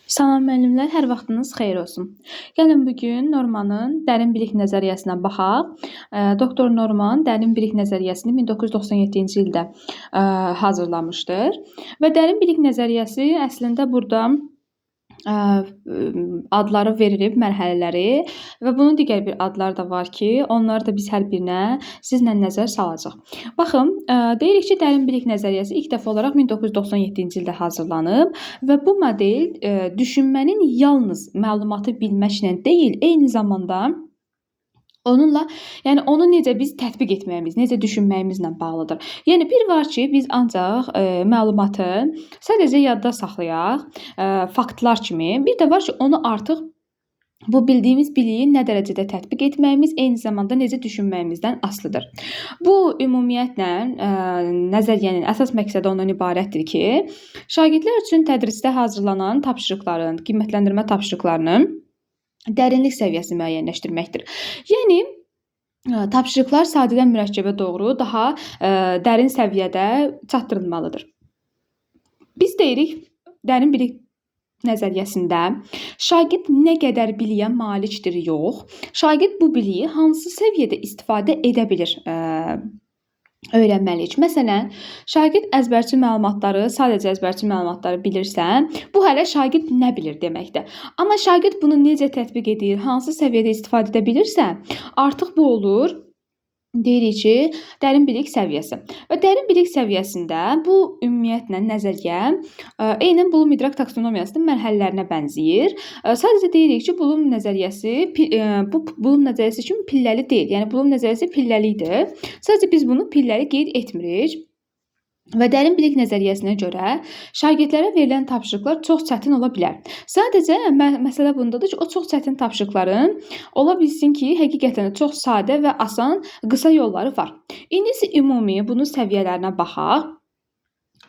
Salam müəllimlər, hər vaxtınız xeyir olsun. Gəlin bu gün Normanın dərin bilik nəzəriyyəsinə baxaq. Doktor Norman dərin bilik nəzəriyyəsini 1997-ci ildə hazırlamışdır və dərin bilik nəzəriyyəsi əslində burada adları verilib, mərhələləri və bunun digər bir adları da var ki, onları da biz hər birinə sizlə nəzər salacaq. Baxın, deyirik ki, dərin bilik nəzəriyyəsi ilk dəfə olaraq 1997-ci ildə hazırlanıb və bu model düşünmənin yalnız məlumatı bilməklə deyil, eyni zamanda onunla, yəni onu necə biz tətbiq etməyimiz, necə düşünməyimizlə bağlıdır. Yəni bir var ki, biz ancaq məlumatı sadəcə yadda saxlayaq, faktlar kimi. Bir də var ki, onu artıq bu bildiyimiz biliyi nə dərəcədə tətbiq etməyimiz, eyni zamanda necə düşünməyimizdən asılıdır. Bu ümumiyyətlə nəzəriyyənin əsas məqsədi ondan ibarətdir ki, şagirdlər üçün tədrisdə hazırlanan tapşırıqların, qiymətləndirmə tapşırıqlarının dərinlik səviyyəsini müəyyənləşdirməkdir. Yəni tapşırıqlar sadədən mürəkkəbə doğru daha dərin səviyyədə çatdırılmalıdır. Biz deyirik, dərin bilik nəzəriyyəsində şagird nə qədər biliyə malikdir yox, şagird bu biliyi hansı səviyyədə istifadə edə bilir öyrənməliyik. Məsələn, şagird əzbərçi məlumatları, sadəcə əzbərçi məlumatları bilirsə, bu hələ şagird nə bilir deməkdir. Amma şagird bunu necə tətbiq edir, hansı səviyyədə istifadə edə bilirsə, artıq bu olur, deyirik ki, dərin bilik səviyyəsi. Və dərin bilik səviyyəsində bu ümumiyyətlə nəzəriyyə eynən Bloom idrak taksonomiyasının mərhələlərinə bənzəyir. Sadəcə deyirik ki, Bloom nəzəriyyəsi kimi pilləli deyil. Yəni Bloom nəzəriyyəsi pilləlidir. Sadəcə biz bunu pilləli qeyd etmirik. Və dərin bilik nəzəriyyəsinə görə şagirdlərə verilən tapşırıqlar çox çətin ola bilər. Sadəcə məsələ bundadır ki, o çox çətin tapşırıqların ola bilsin ki, həqiqətən çox sadə və asan, qısa yolları var. İndi isə ümumi bunun səviyyələrinə baxaq.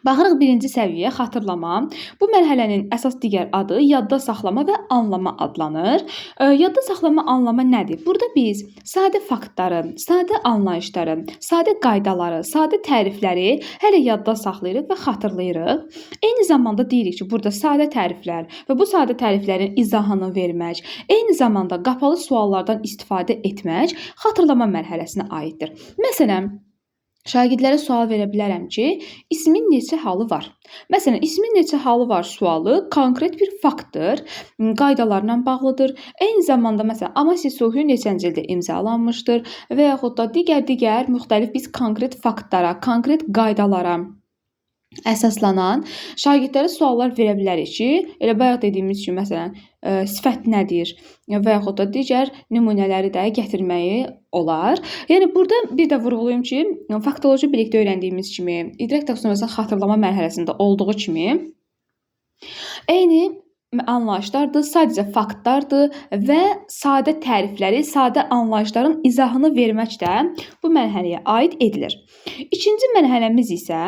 Baxırıq birinci səviyyə xatırlama. Bu mərhələnin əsas digər adı yadda saxlama və anlama adlanır. Yadda saxlama, anlama nədir? Burada biz sadə faktları, sadə anlayışları, sadə qaydaları, sadə tərifləri hələ yadda saxlayırıq və xatırlayırıq. Eyni zamanda deyirik ki, burada sadə təriflər və bu sadə təriflərin izahını vermək, eyni zamanda qapalı suallardan istifadə etmək xatırlama mərhələsinə aiddir. Məsələn, şagirdlərə sual verə bilərəm ki, ismin neçə halı var? Məsələn, ismin neçə halı var sualı konkret bir faktdır, qaydalarla bağlıdır. Eyni zamanda, məsələn, Amasi sulhu neçənci ildə imzalanmışdır və yaxud da digər müxtəlif biz konkret faktlara, konkret qaydalara əsaslanan şagirdlərə suallar verə bilərik ki, elə bayaq dediyimiz kimi, məsələn, sifət nədir və yaxud da digər nümunələri də gətirməyi olar. Yəni burada bir də vurğulayım ki, faktoloji bilikdə öyrəndiyimiz kimi, idrak taksonomiyasının xatırlama mərhələsində olduğu kimi eyni anlayışlardır, sadəcə faktlardır və sadə tərifləri, sadə anlayışların izahını vermək də bu mərhələyə aid edilir. İkinci mərhələmiz isə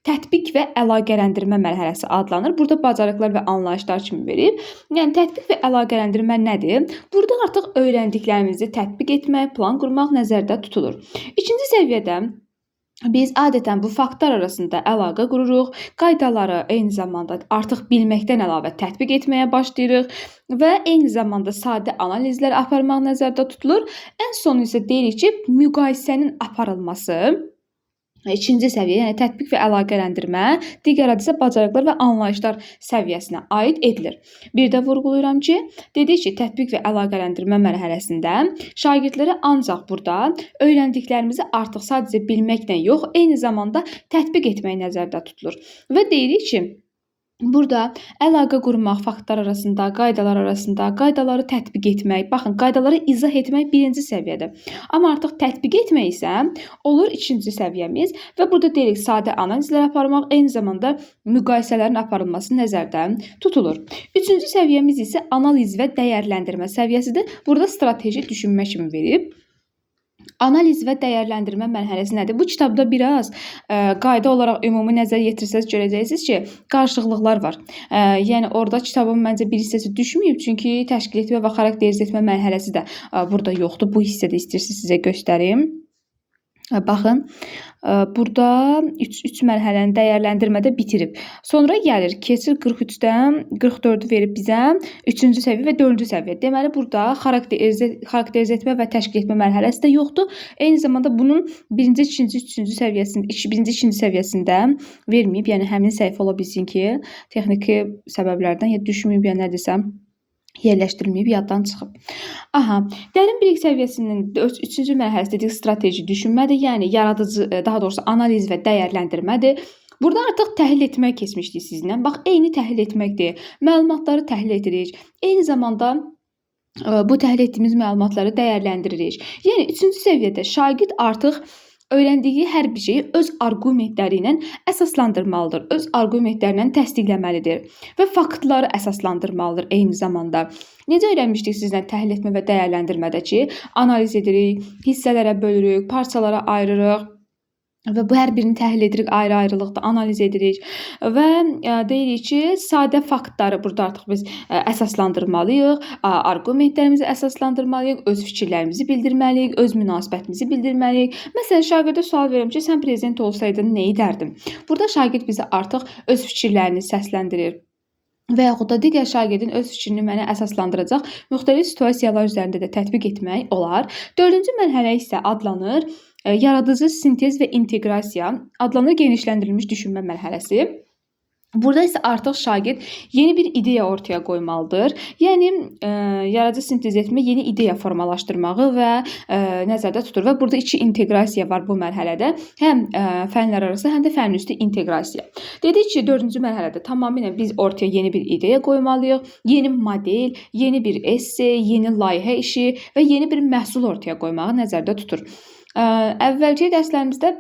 tətbiq və əlaqələndirmə mərhələsi adlanır. Burada bacarıqlar və anlayışlar kimi verib. Yəni tətbiq və əlaqələndirmə nədir? Burada artıq öyrəndiklərimizi tətbiq etmək, plan qurmaq nəzərdə tutulur. İkinci səviyyədə biz adətən bu faktlar arasında əlaqə qururuq, qaydaları eyni zamanda artıq bilməkdən əlavə tətbiq etməyə başlayırıq və eyni zamanda sadə analizlər aparmaq nəzərdə tutulur. Ən sonu isə deyirik ki, müqayisənin aparılması. İkinci səviyyə, yəni tətbiq və əlaqələndirmə, digər adı isə bacarıqlar və anlayışlar səviyyəsinə aid edilir. Bir də vurğulayıram ki, dedik ki, tətbiq və əlaqələndirmə mərhələsində şagirdlərə ancaq burada öyrəndiklərimizi artıq sadəcə bilməklə yox, eyni zamanda tətbiq etmək nəzərdə tutulur. Və deyirik ki, burada əlaqə qurmaq faktlar arasında, qaydalar arasında, qaydaları tətbiq etmək, baxın, qaydaları izah etmək birinci səviyyədə. Amma artıq tətbiq etmək isə olur ikinci səviyyəmiz və burada deyirik sadə analizlər aparmaq, eyni zamanda müqayisələrin aparılması nəzərdə tutulur. Üçüncü səviyyəmiz isə analiz və dəyərləndirmə səviyyəsidir. Burada strateji düşünmə kimi verib. Analiz və dəyərləndirmə mərhələsi nədir? Bu kitabda biraz qayda olaraq ümumi nəzər yetirsəz görəcəksiniz ki, qarışıqlıqlar var. Yəni orada kitabın məncə bir hissəsi düşməyib, çünki təşkil etmə və xarakterizə etmə mərhələsi də burada yoxdur. Bu hissədə istəyirsiniz sizə göstərim. Baxın, burada 3 mərhələni dəyərləndirmədə bitirib. Sonra gəlir, keçir 43-dən 44-ü verib bizə 3-cü səviyyə və 4-cü səviyyə. Deməli, burada xarakterizə etmə və təşkil etmə mərhələsi də yoxdur. Eyni zamanda bunun 1-ci, 2-ci, 3-cü səviyyəsində, 1-ci, 2-ci səviyyəsində verməyib. Yəni, həmin səhifə ola bilsin ki, texniki səbəblərdən ya düşməyib, ya nə desəm, yerləşdirilməyib, yaddan çıxıb. Aha, dərin bilik səviyyəsinin 3-cü mərhələsi dedik strateji düşünmədir, yəni yaradıcı, daha doğrusu analiz və dəyərləndirmədir. Burada artıq təhlil etmək keçmişdik sizinlə. Bax, eyni təhlil etməkdir. Məlumatları təhlil edirik. Eyni zamanda bu təhlil etdiyimiz məlumatları dəyərləndiririk. Yəni 3-cü səviyyədə şagird artıq öyrəndiyi hər bir şeyi öz arqumentləri ilə əsaslandırmalıdır. Öz arqumentləri ilə təsdiqləməlidir və faktları əsaslandırmalıdır eyni zamanda. Necə öyrənmişdik sizlə təhlil etmə və dəyərləndirmədə ki, analiz edirik, hissələrə bölürük, parçalara ayırırıq və bu hər birini təhlil edirik, ayrı-ayrılıqda analiz edirik və deyirik ki, sadə faktları burada artıq biz əsaslandırmalıyıq, arqumentlərimizi əsaslandırmalıyıq, öz fikirlərimizi bildirməliyik, öz münasibətimizi bildirməliyik. Məsələn, şagirdə sual verirəm ki, sən prezident olsaydın nə edərdin? Burada şagird bizə artıq öz fikirlərini səsləndirir və yaxud da digər şagirdin öz fikrini mənə əsaslandıracaq müxtəlif situasiyalar üzərində də tətbiq etmək olar. 4-cü mərhələ isə adlanır yaradıcı sintez və inteqrasiya, adlanır genişləndirilmiş düşünmə mərhələsi. Burada isə artıq şagird yeni bir ideya ortaya qoymalıdır. Yəni, yaradıcı sintez etmə, yeni ideya formalaşdırmağı və nəzərdə tutur. Və burada 2 inteqrasiya var bu mərhələdə. Həm fənlər arası, həm də fənüstü inteqrasiya. Dedik ki, 4-cü mərhələdə tamamilə biz ortaya yeni bir ideya qoymalıyıq. Yeni model, yeni bir esse, yeni layihə işi və yeni bir məhsul ortaya qoymağı nəzərdə tutur. Əvvəlki dərslərimizdə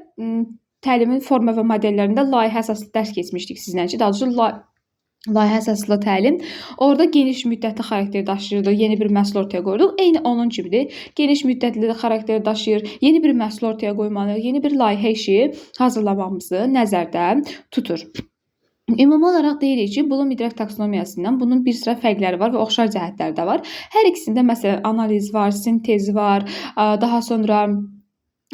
təlimin forma və modellərində layihə əsaslı dərs keçmişdik sizlə ki, daha doğrusu layihə əsaslı təlim orada geniş müddətli xarakter daşıyırdı, yeni bir məhsul ortaya qoyurduq. Eyni onun kimidir. Geniş müddətli xarakter daşıyır, yeni bir məhsul ortaya qoymalıyıq, yeni bir layihə işi hazırlamamızı nəzərdə tutur. Ümumi olaraq deyirik ki, Bloom idrak taksonomiyasından bunun bir sıra fərqləri var və oxşar cəhətləri də var. Hər ikisində məsələn analiz var, sintez var, daha sonra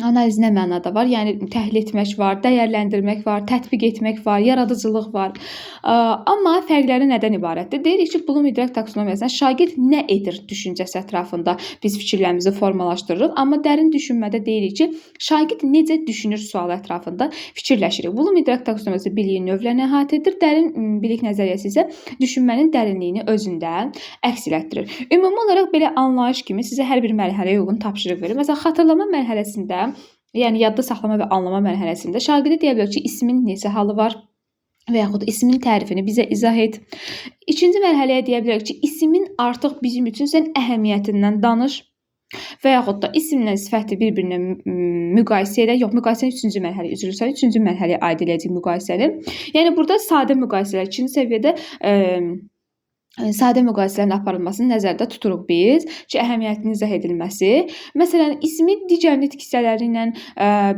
analiz nə mənada var? Yəni təhlil etmək var, dəyərləndirmək var, tətbiq etmək var, yaradıcılıq var. Amma fərqləri nədən ibarətdir? Deyirik ki, Bloom idrak taksonomiyasında şagird nə edir düşüncəsi ətrafında biz fikirlərimizi formalaşdırırıq. Amma dərin düşünmədə deyirik ki, şagird necə düşünür sualı ətrafında fikirləşirik. Bloom idrak taksonomiyası biliyin növlərini əhatə edir. Dərin bilik nəzəriyyəsi isə düşünmənin dərinliyini özündə əks etdirir. Ümumi olaraq belə anlayış kimi sizə hər bir mərhələyə uyğun tapşırıq verir. Məsələn, xatırlama mərhələsində, yəni yadda saxlama və anlama mərhələsində şagirdə deyə bilər ki, ismin neçə halı var və yaxud ismin tərifini bizə izah et. 2-ci mərhələyə deyə bilərik ki, ismin artıq bizim üçün sən əhəmiyyətindən danış və yaxud da isimlə sifəti bir-birinə müqayisə edə, yox, müqayisəni 3-cü mərhələyə, üzr istəyirəm, 3-cü mərhələyə aid edəcəyik müqayisəni. Yəni burada sadə müqayisələr 2-ci səviyyədə sadə müqayisələrin aparılmasını nəzərdə tuturuq biz ki, əhəmiyyətinin izah edilməsi. Məsələn, ismi digər nitq hissələri ilə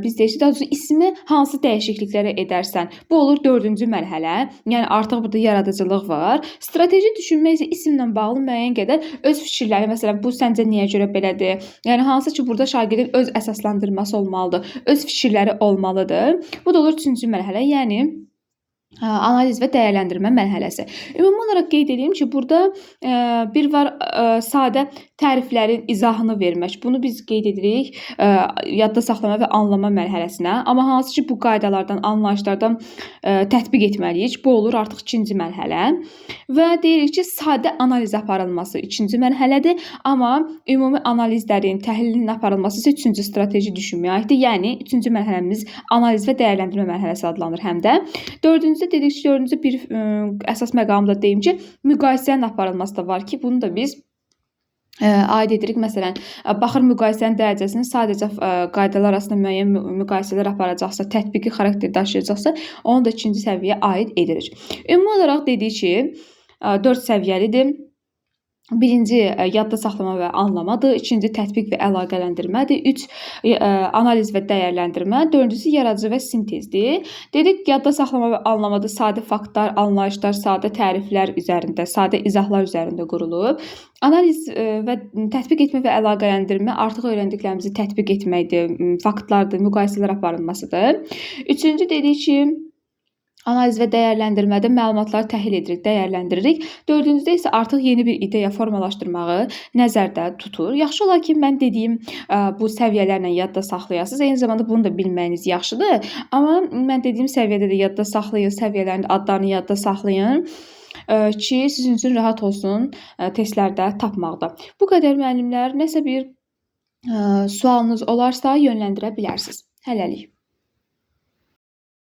biz deyək ki, daha doğrusu ismi hansı dəyişikliklərə edərsən. Bu olur 4-cü mərhələ. Yəni artıq burada yaradıcılıq var. Strateji düşünmə isə isimlə bağlı müəyyən qədər öz fikirləri, məsələn, bu səncə niyə görə belədir? Yəni hansı ki, burada şagirdin öz əsaslandırması olmalıdır, öz fikirləri olmalıdır. Bu da olur 3-cü mərhələ, yəni analiz və dəyərləndirmə mərhələsi. Ümumi olaraq qeyd edeyim ki, burada bir var sadə təriflərin izahını vermək. Bunu biz qeyd edirik yadda saxlama və anlama mərhələsinə. Amma hansı ki, bu qaydalardan, anlayışlardan tətbiq etməliyik. Bu olur artıq 2-ci mərhələ. Və deyirik ki, sadə analiz aparılması 2-ci mərhələdir. Amma ümumi analizlərin, təhlilin aparılması isə 3-cü strateji düşünməyə aiddir. Yəni 3-cü mərhələmiz analiz və dəyərləndirmə mərhələsi adlanır həm də. 4-cü dedik ki, 4-cü bir əsas məqamda deyim ki, müqayisənin aparılması da var ki, bunu da biz aid edirik. Məsələn, baxır müqayisənin dərəcəsini sadəcə qaydalar arasında müəyyən müqayisələr aparacaqsa, tətbiqi xarakter daşıyacaqsa, onu da 2-ci səviyyəyə aid edirik. Ümumi olaraq dedik ki, 4 səviyyəlidir. Birinci yadda saxlama və anlamadır. İkinci tətbiq və əlaqələndirmədir. Üç analiz və dəyərləndirmə. Dördüncüsü yaradıcı və sintezdir. Dedik yadda saxlama və anlamada sadə faktlar, anlayışlar, sadə təriflər üzərində, sadə izahlar üzərində qurulub. Analiz və tətbiq etmə və əlaqələndirmə artıq öyrəndiklərimizi tətbiq etməkdir, faktlardır, müqayisələr aparılmasıdır. Üçüncü dedik ki, analiz və dəyərləndirmədə məlumatları təhlil edirik, dəyərləndiririk. Dördüncüdə isə artıq yeni bir ideya formalaşdırmağı nəzərdə tutur. Yaxşı olar ki, mən dediyim bu səviyyələrlə yadda saxlayasınız. Eyni zamanda bunu da bilməyiniz yaxşıdır. Amma mən dediyim səviyyədə də yadda saxlayın, səviyyələrin adlarını yadda saxlayın ki, sizin üçün rahat olsun testlərdə tapmaqda. Bu qədər müəllimlər. Nəsə bir sualınız olarsa yönləndirə bilərsiniz. Hələlik.